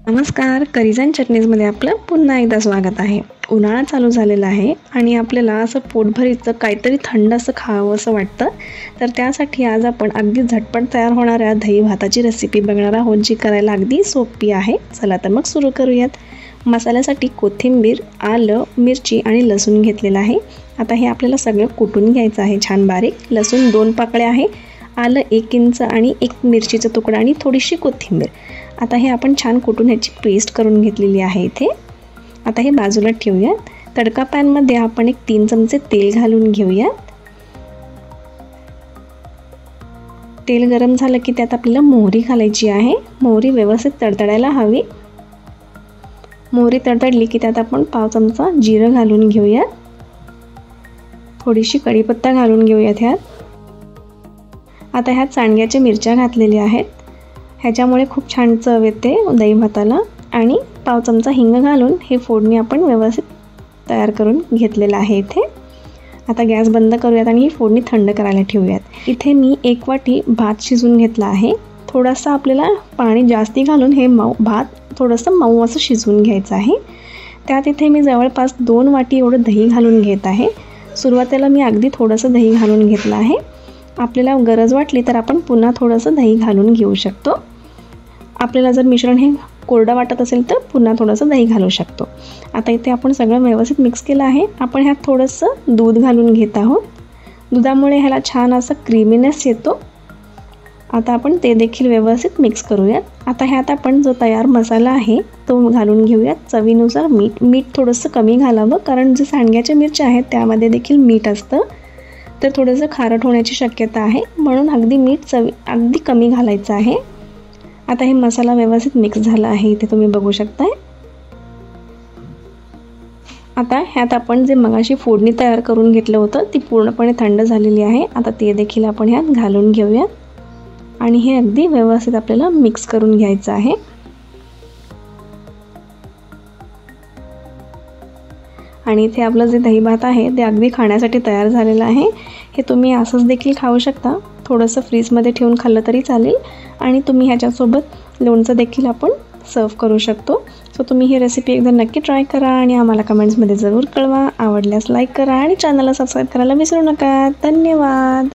नमस्कार, curries and चटणीजमध्ये आपलं पुन्हा एकदा स्वागत आहे. उन्हाळा चालू झालेला आहे आणि आपल्याला असं पोटभरीचं काहीतरी थंड असं खावं असं वाटतं. तर त्यासाठी आज आपण अगदी झटपट तयार होणाऱ्या दही भाताची रेसिपी बघणार आहोत, जी करायला अगदी सोपी आहे. चला तर मग सुरू करूयात. मसाल्यासाठी कोथिंबीर, आलं, मिरची आणि लसूण घेतलेलं आहे. आता हे आपल्याला सगळं कुटून घ्यायचं आहे छान बारीक. लसूण 2 पाकळ्या आहे, आलं 1 इंच आणि 1 मिरचीचा तुकडा आणि थोडीशी कोथिंबीर. आता हे आपण छान कुटून ह्याची पेस्ट करून घेतलेली आहे इथे. आता हे बाजूला ठेवूयात. तडका पॅनमध्ये आपण 3 चमचे तेल घालून घेऊयात. तेल गरम झालं की त्यात आपल्याला मोहरी घालायची आहे. मोहरी व्यवस्थित तडतडायला हवी. मोहरी तडतडली की त्यात आपण 1/2 चमचा जिरं घालून घेऊयात. थोडीशी कढीपत्ता घालून घेऊयात ह्यात. आता ह्यात सांडग्याच्या मिरच्या घातलेल्या आहेत. ह्याच्यामुळे खूप छान चव येते दही भाताला. आणि 1/2 चमचा हिंग घालून हे फोडणी आपण व्यवस्थित तयार करून घेतलेलं आहे इथे. आता गॅस बंद करूयात आणि ही फोडणी थंड करायला ठेवूयात. इथे मी 1 वाटी भात शिजवून घेतला आहे. थोडासा आपल्याला पाणी जास्ती घालून हे भात थोडंसं मऊ असं शिजवून घ्यायचं आहे. त्यात इथे मी जवळपास 2 वाटी एवढं दही घालून घेत आहे. सुरुवातीला मी अगदी थोडंसं दही घालून घेतलं आहे. आपल्याला गरज वाटली तर आपण पुन्हा थोडंसं दही घालून घेऊ शकतो. आपल्याला जर मिश्रण हे कोरडं वाटत असेल तर पुन्हा थोडंसं दही घालू शकतो. आता इथे आपण सगळं व्यवस्थित मिक्स केलं आहे. आपण ह्यात थोडंसं दूध घालून घेत आहोत. दुधामुळे ह्याला छान असं क्रीमीनेस येतो. आता आपण ते देखील व्यवस्थित मिक्स करूयात. आता ह्यात आपण जो तयार मसाला आहे तो घालून घेऊयात. चवीनुसार मीठ थोडंसं कमी घालावं, कारण जे सांडग्याच्या मिरच्या आहेत त्यामध्ये देखील मीठ असतं. तर थोडंसं खारट होण्याची शक्यता आहे, म्हणून अगदी कमी घालायचं आहे. आता हे मसाला व्यवस्थित मिक्स झाला आहे, इथे तुम्ही बघू शकताय. आता ह्यात आपण जे मगाशी फोडणी तयार करून घेतलं होतं ती पूर्णपणे थंड झालेली आहे. आता ते देखील आपण ह्यात घालून घेऊयात आणि हे अगदी व्यवस्थित आपल्याला मिक्स करून घ्यायचं आहे. आणि इथे आपलं जे दही भात आहे ते अगदी खाण्यासाठी तयार झालेलं आहे. हे तुम्ही असंच देखील खाऊ शकता. थोडंसं फ्रीजमध्ये ठेवून खाल्लं तरी चालेल. आणि तुम्ही ह्याच्यासोबत लोणचं देखील आपण सर्व करू शकतो. सो तुम्ही ही रेसिपी एकदा नक्की ट्राय करा आणि आम्हाला कमेंट्समध्ये जरूर कळवा. आवडल्यास लाईक करा आणि चॅनलला सबस्क्राईब करायला विसरू नका. धन्यवाद.